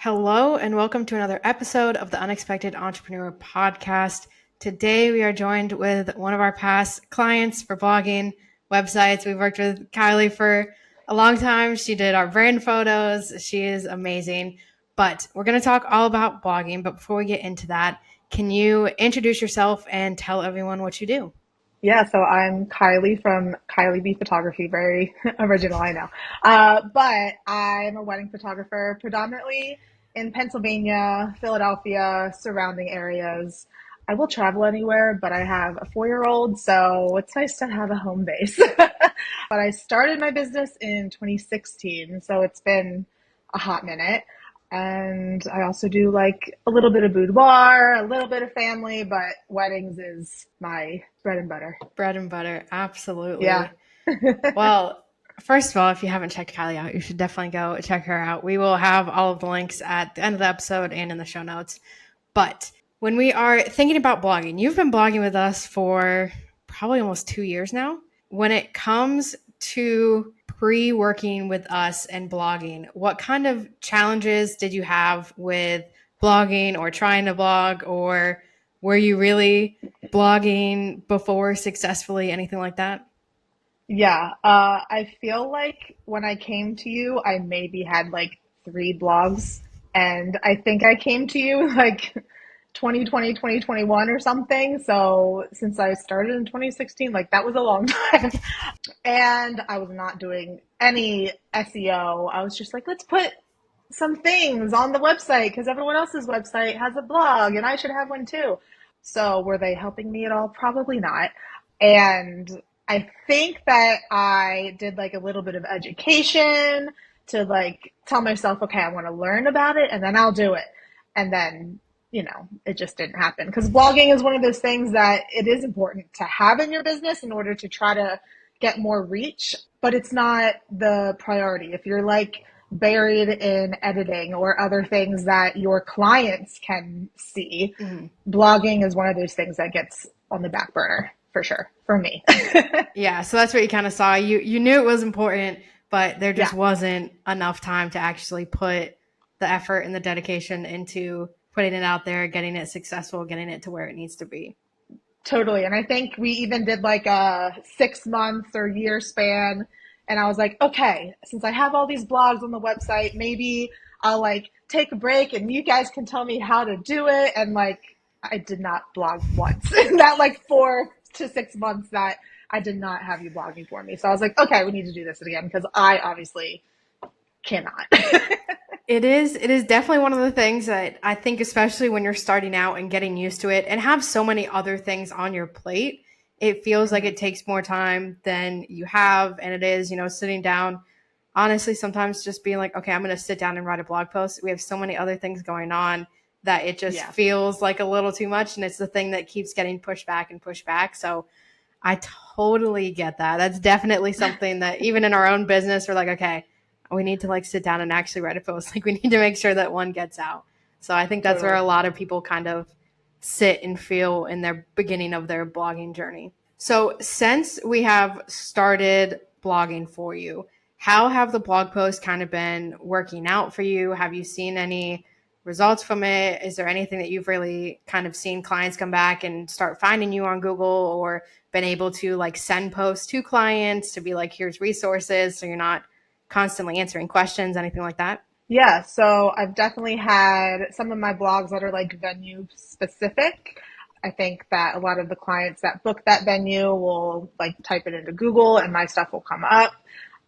Hello, and welcome to another episode of the Unexpected Entrepreneur Podcast. Today, we are joined with one of our past clients for blogging websites. We've worked with Kylee for a long time. She did our brand photos. She is amazing. But we're going to talk all about blogging. But before we get into that, can you introduce yourself and tell everyone what you do? Yeah, so I'm Kylee from Kylee B Photography, very original, I know. But I'm a wedding photographer predominantly in Pennsylvania, Philadelphia, surrounding areas. I will travel anywhere, but I have a 4-year-old, so it's nice to have a home base. But I started my business in 2016, so it's been a hot minute. And I also do like a little bit of boudoir, a little bit of family, but weddings is my bread and butter. Bread and butter, absolutely. Yeah. Well, first of all, if you haven't checked Kylee out, you should definitely go check her out. We will have all of the links at the end of the episode and in the show notes. But when we are thinking about blogging, you've been blogging with us for probably almost 2 years now. When it comes to pre-working with us and blogging, what kind of challenges did you have with blogging or trying to blog, or were you really blogging before successfully, anything like that? Yeah. I feel like when I came to you, I maybe had like 3 blogs. And I think I came to you like 2020, 2021 or something. So since I started in 2016, like that was a long time. And I was not doing any SEO. I was just like, let's put some things on the website because everyone else's website has a blog and I should have one too. So were they helping me at all? Probably not. And I think that I did like a little bit of education to like tell myself, okay, I want to learn about it and then I'll do it. And then, it just didn't happen because blogging is one of those things that it is important to have in your business in order to try to get more reach, but it's not the priority. If you're like buried in editing or other things that your clients can see, blogging is one of those things that gets on the back burner for sure for me. Yeah, so that's what you kind of saw. You knew it was important, but there just wasn't enough time to actually put the effort and the dedication into putting it out there, getting it successful, getting it to where it needs to be. Totally. And I think we even did like a 6 months or year span. And I was like, okay, since I have all these blogs on the website, maybe I'll like take a break and you guys can tell me how to do it. And like, I did not blog once in that like 4 to 6 months that I did not have you blogging for me. So I was like, okay, we need to do this again because I obviously cannot. It is definitely one of the things that I think, especially when you're starting out and getting used to it and have so many other things on your plate, it feels like it takes more time than you have. And it is, sitting down, honestly, sometimes just being like, okay, I'm going to sit down and write a blog post. We have so many other things going on that it just feels like a little too much. And it's the thing that keeps getting pushed back and pushed back. So I totally get that. That's definitely something that even in our own business, we're like, okay, we need to like sit down and actually write a post. Like we need to make sure that one gets out. So I think that's where a lot of people kind of sit and feel in their beginning of their blogging journey. So since we have started blogging for you, how have the blog posts kind of been working out for you? Have you seen any results from it? Is there anything that you've really kind of seen clients come back and start finding you on Google, or been able to like send posts to clients to be like, here's resources, so you're not constantly answering questions, anything like that? Yeah, so I've definitely had some of my blogs that are like venue specific. I think that a lot of the clients that book that venue will like type it into Google and my stuff will come up.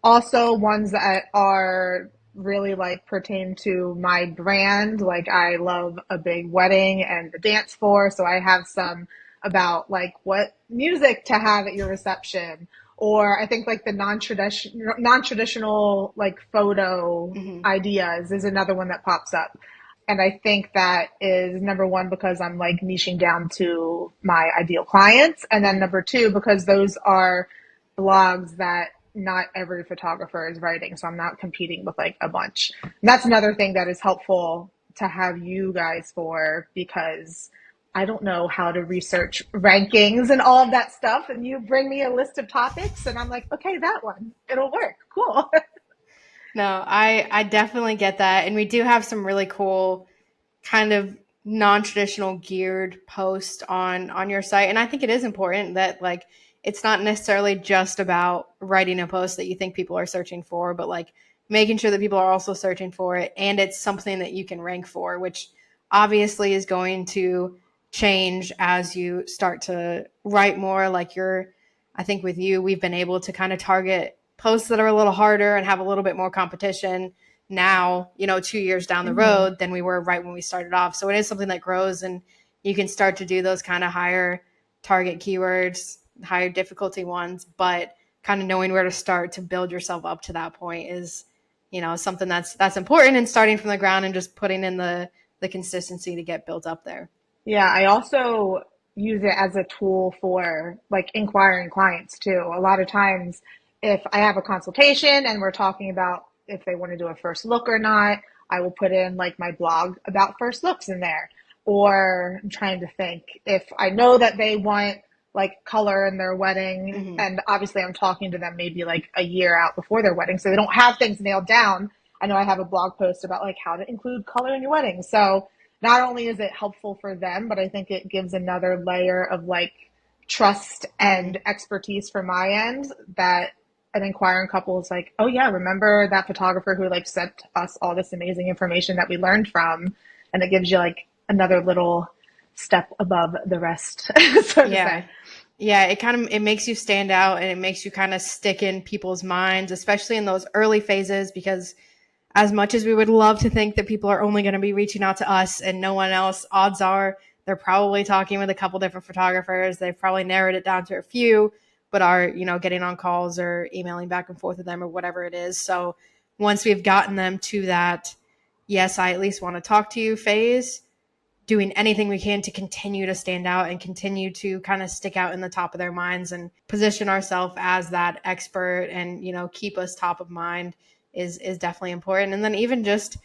Also ones that are really like pertain to my brand. Like I love a big wedding and the dance floor. So I have some about like what music to have at your reception. Or I think like the non-traditional like photo ideas is another one that pops up. And I think that is number one, because I'm like niching down to my ideal clients. And then number two, because those are blogs that not every photographer is writing. So I'm not competing with like a bunch. And that's another thing that is helpful to have you guys for, because I don't know how to research rankings and all of that stuff. And you bring me a list of topics and I'm like, okay, that one, it'll work. Cool. No, I definitely get that. And we do have some really cool kind of non-traditional geared post on your site, and I think it is important that like it's not necessarily just about writing a post that you think people are searching for, but like making sure that people are also searching for it and it's something that you can rank for, which obviously is going to change as you start to write more. Like I think with you, we've been able to kind of target posts that are a little harder and have a little bit more competition now, 2 years down the Hmm. road than we were right when we started off. So it is something that grows, and you can start to do those kind of higher target keywords, higher difficulty ones, but kind of knowing where to start to build yourself up to that point is, something that's important, and starting from the ground and just putting in the consistency to get built up there. Yeah, I also use it as a tool for like inquiring clients too. A lot of times, if I have a consultation and we're talking about if they want to do a first look or not, I will put in like my blog about first looks in there. Or I'm trying to think if I know that they want like color in their wedding, Mm-hmm. and obviously I'm talking to them maybe like a year out before their wedding, so they don't have things nailed down. I know I have a blog post about like how to include color in your wedding. So not only is it helpful for them, but I think it gives another layer of like trust Mm-hmm. and expertise from my end that an inquiring couple is like, oh yeah, remember that photographer who like sent us all this amazing information that we learned from? And it gives you like another little step above the rest, so to Yeah. say. Yeah, it makes you stand out, and it makes you kind of stick in people's minds, especially in those early phases, because as much as we would love to think that people are only going to be reaching out to us and no one else, odds are they're probably talking with a couple different photographers. They've probably narrowed it down to a few, but are, getting on calls or emailing back and forth with them or whatever it is. So once we've gotten them to that, yes, I at least want to talk to you phase, doing anything we can to continue to stand out and continue to kind of stick out in the top of their minds and position ourselves as that expert and, keep us top of mind is definitely important. And then even just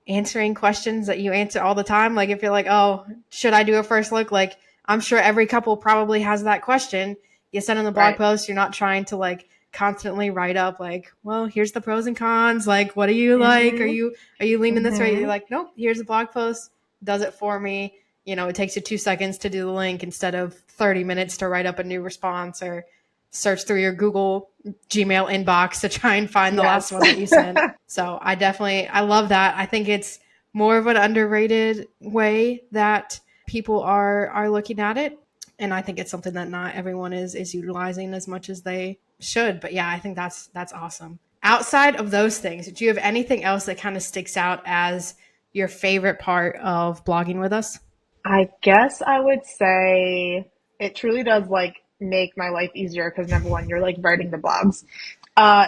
answering questions that you answer all the time. Like if you're like, oh, should I do a first look? Like I'm sure every couple probably has that question. You send in the blog Right. post, you're not trying to like constantly write up like, well, here's the pros and cons. Like, what do you like? Are Mm-hmm. you leaning this way? You're Mm-hmm. like, nope, here's a blog post, does it for me. It takes you 2 seconds to do the link instead of 30 minutes to write up a new response or search through your Google Gmail inbox to try and find the last Yes. one that you sent. So I love that. I think it's more of an underrated way that people are looking at it. And I think it's something that not everyone is utilizing as much as they should. But yeah, I think that's awesome. Outside of those things, do you have anything else that kind of sticks out as your favorite part of blogging with us? I guess I would say it truly does like make my life easier because number one, you're like writing the blogs.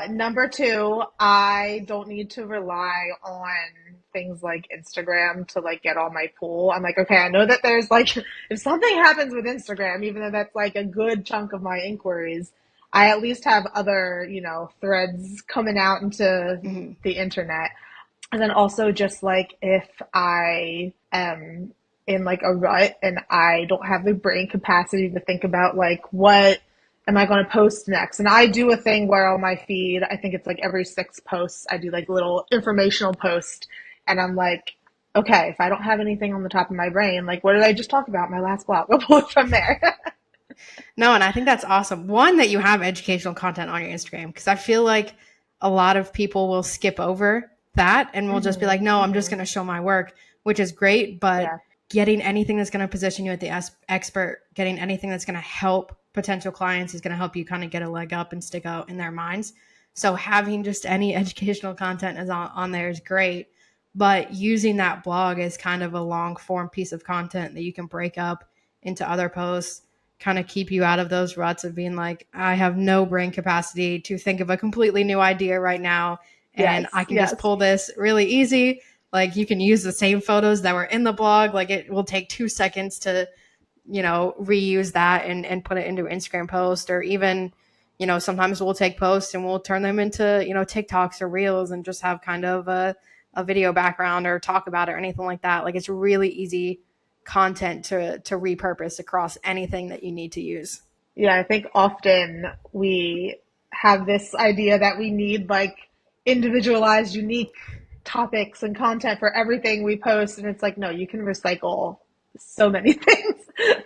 Number two, I don't need to rely on things like Instagram to like get all my pull. I'm like, okay, I know that there's like, if something happens with Instagram, even though that's like a good chunk of my inquiries, I at least have other, threads coming out into Mm-hmm. the internet. And then also just like if I am in like a rut and I don't have the brain capacity to think about like what am I going to post next? And I do a thing where on my feed, I think it's like every 6 posts, I do like a little informational post. And I'm like, okay, if I don't have anything on the top of my brain, like what did I just talk about in my last blog? We'll pull it from there. No, and I think that's awesome. One, that you have educational content on your Instagram, because I feel like a lot of people will skip over that and will just be like, Hmm. no, I'm just Hmm. going to show my work, which is great. But Yeah. getting anything that's going to position you at the expert, getting anything that's going to help potential clients is going to help you kind of get a leg up and stick out in their minds. So having just any educational content is on there is great. But using that blog as kind of a long form piece of content that you can break up into other posts, kind of keep you out of those ruts of being like, I have no brain capacity to think of a completely new idea right now. And I Yes. can just Yes. pull this really easy. Like you can use the same photos that were in the blog. Like it will take 2 seconds to, reuse that and put it into an Instagram post, or even, sometimes we'll take posts and we'll turn them into, TikToks or reels and just have kind of a video background or talk about it or anything like that. Like it's really easy content to repurpose across anything that you need to use. Yeah, I think often we have this idea that we need like individualized, unique topics and content for everything we post. And it's like, no, you can recycle so many things.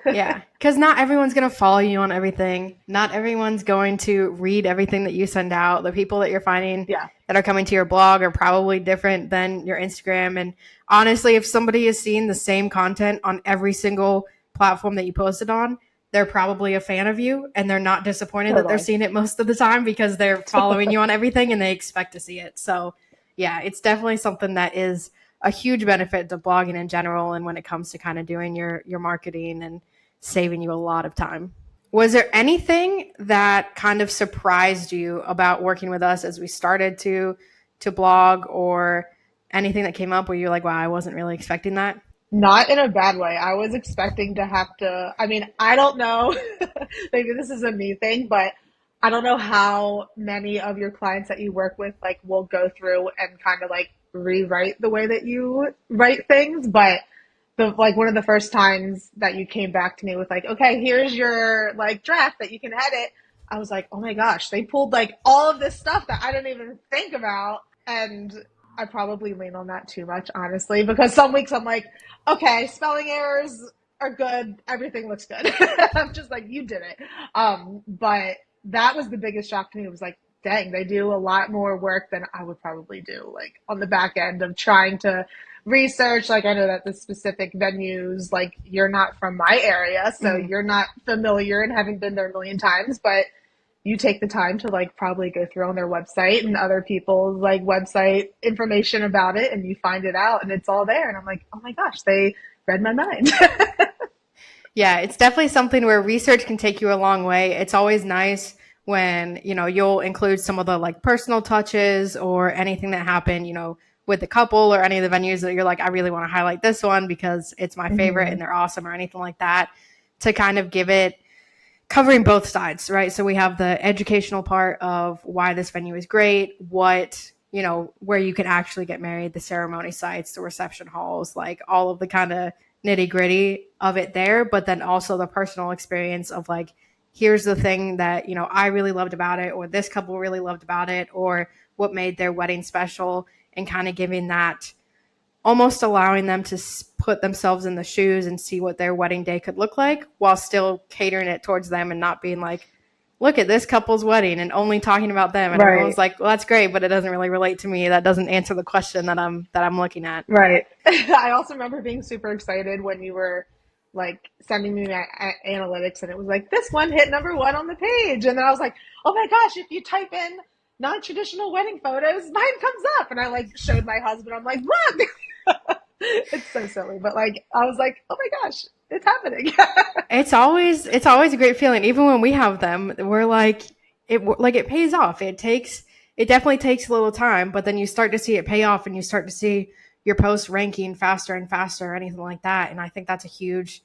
Yeah, because not everyone's going to follow you on everything. Not everyone's going to read everything that you send out. The people that you're finding Yeah, that are coming to your blog are probably different than your Instagram. And honestly, if somebody is seeing the same content on every single platform that you posted on, they're probably a fan of you and they're not disappointed that they're totally. seeing it most of the time because they're following you on everything and they expect to see it. So, yeah, it's definitely something that is a huge benefit to blogging in general and when it comes to kind of doing your marketing and saving you a lot of time. Was there anything that kind of surprised you about working with us as we started to blog, or anything that came up where you're like, wow, I wasn't really expecting that? Not in a bad way. I was expecting to have to, I mean, I don't know, maybe this is a me thing, but I don't know how many of your clients that you work with like will go through and kind of like rewrite the way that you write things, but the like one of the first times that you came back to me with like, okay, here's your like draft that you can edit. I was like, oh my gosh, they pulled like all of this stuff that I didn't even think about. And I probably lean on that too much, honestly, because some weeks I'm like, okay, spelling errors are good. Everything looks good. I'm just like, you did it. But that was the biggest shock to me. It was like, dang, they do a lot more work than I would probably do, like on the back end of trying to research. Like I know that the specific venues, like you're not from my area, so Mm-hmm. you're not familiar and haven't been there a million times, but you take the time to like probably go through on their website and other people's like website information about it, and you find it out and it's all there. And I'm like, oh my gosh, they read my mind. Yeah, it's definitely something where research can take you a long way. It's always nice when, you'll include some of the like personal touches or anything that happened, with the couple or any of the venues that you're like, I really want to highlight this one because it's my favorite and Hmm. they're awesome or anything like that, to kind of give it covering both sides, right? So we have the educational part of why this venue is great, what, where you can actually get married, the ceremony sites, the reception halls, like all of the kind of nitty gritty of it there. But then also the personal experience of like, here's the thing that, I really loved about it, or this couple really loved about it, or what made their wedding special, and kind of giving that, almost allowing them to put themselves in the shoes and see what their wedding day could look like while still catering it towards them and not being like, look at this couple's wedding and only talking about them. And everyone's Right. like, well, that's great, but it doesn't really relate to me. That doesn't answer the question that I'm looking at. Right. I also remember being super excited when you were like sending me my analytics and it was like, this one hit number one on the page. And then I was like, oh my gosh, if you type in non-traditional wedding photos, mine comes up. And I like showed my husband, I'm like, look, it's so silly. But like, I was like, oh my gosh, it's happening. It's always a great feeling. Even when we have them, we're like, it pays off. It definitely takes a little time, but then you start to see it pay off and you start to see your posts ranking faster and faster or anything like that. And I think that's a huge,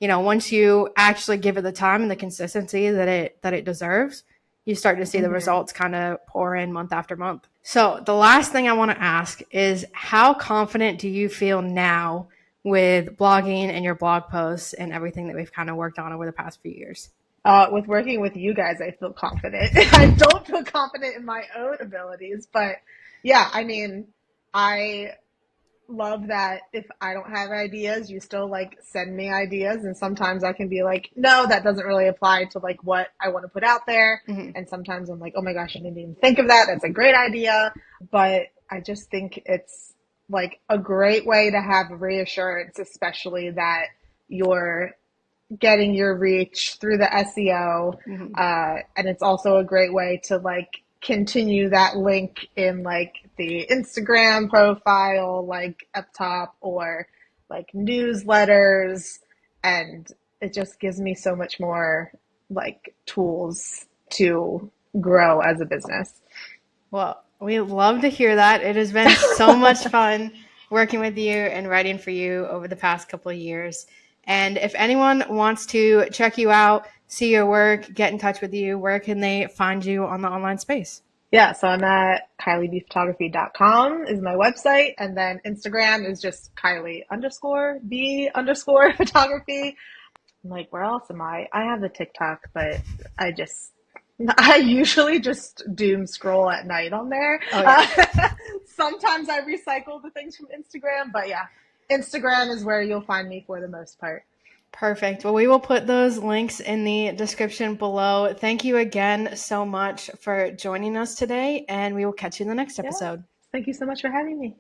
once you actually give it the time and the consistency that it deserves, you start to see the Hmm. results kind of pour in month after month. So the last thing I want to ask is, how confident do you feel now with blogging and your blog posts and everything that we've kind of worked on over the past few years? With working with you guys, I feel confident. I don't feel confident in my own abilities, but yeah, I mean, I love that if I don't have ideas, you still like send me ideas. And sometimes I can be like, no, that doesn't really apply to like what I want to put out there. Mm-hmm. And sometimes I'm like, oh my gosh, I didn't even think of that. That's a great idea. But I just think it's like a great way to have reassurance, especially that you're getting your reach through the SEO. Mm-hmm. And it's also a great way to like continue that link in like the Instagram profile, like up top, or like newsletters. And it just gives me so much more like tools to grow as a business. Well, we love to hear that. It has been so much fun working with you and writing for you over the past couple of years. And if anyone wants to check you out, see your work, get in touch with you, where can they find you on the online space? Yeah, so I'm at KylieBphotography.com is my website. And then Instagram is just Kylie underscore B underscore photography. I'm like, where else am I? I have the TikTok, but I just I usually just doom scroll at night on there. Oh yeah. Sometimes I recycle the things from Instagram, but yeah, Instagram is where you'll find me for the most part. Perfect. Well, we will put those links in the description below. Thank you again so much for joining us today, and we will catch you in the next Yeah. episode. Thank you so much for having me.